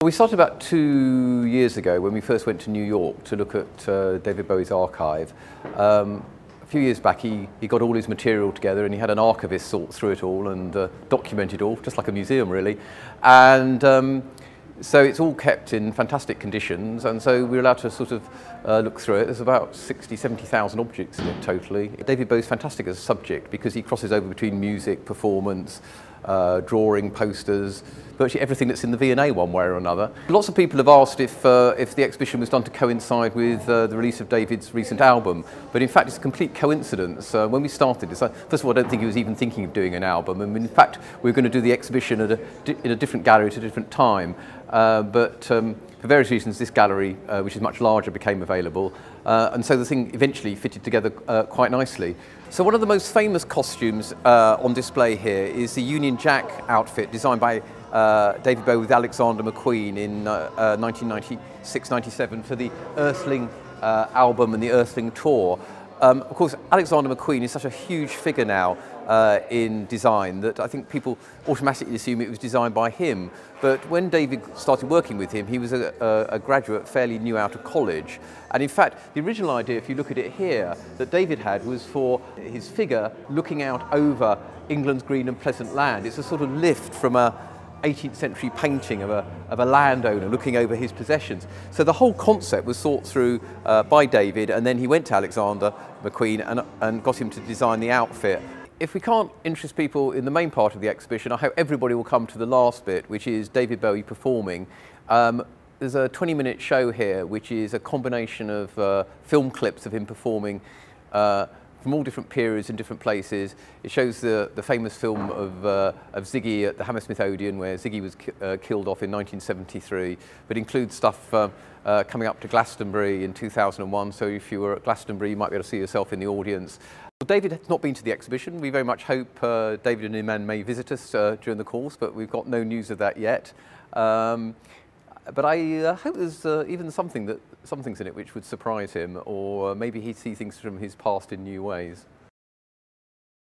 We started about 2 years ago when we first went to New York to look at David Bowie's archive. A few years back he got all his material together and he had an archivist sort through it all and document it all, just like a museum really. And so it's all kept in fantastic conditions, and so we were allowed to sort of look through it. There's about 70,000 objects in it totally. David Bowie's fantastic as a subject because he crosses over between music, performance, drawing, posters, virtually everything that's in the V&A one way or another. Lots of people have asked if the exhibition was done to coincide with the release of David's recent album, but in fact it's a complete coincidence. When we started this, first of all, I don't think he was even thinking of doing an album, and in fact we were going to do the exhibition in a different gallery at a different time, but for various reasons this gallery, which is much larger, became available, and so the thing eventually fitted together quite nicely. So one of the most famous costumes on display here is the Union Jack outfit designed by David Bowie with Alexander McQueen in 1996-97 for the Earthling album and the Earthling tour. Of course, Alexander McQueen is such a huge figure now in design that I think people automatically assume it was designed by him. But when David started working with him, he was a graduate fairly new out of college. And in fact, the original idea, if you look at it here, that David had was for his figure looking out over England's green and pleasant land. It's a sort of lift from a 18th century painting of a landowner looking over his possessions. So the whole concept was thought through by David, and then he went to Alexander McQueen and got him to design the outfit. If we can't interest people in the main part of the exhibition, I hope everybody will come to the last bit, which is David Bowie performing. There's a 20-minute show here, which is a combination of film clips of him performing from all different periods and different places. It shows the famous film of Ziggy at the Hammersmith Odeon, where Ziggy was killed off in 1973, but includes stuff coming up to Glastonbury in 2001, so if you were at Glastonbury you might be able to see yourself in the audience. Well, David has not been to the exhibition. We very much hope David and Iman may visit us during the course, but we've got no news of that yet. But I hope there's even some things in it which would surprise him, or maybe he'd see things from his past in new ways.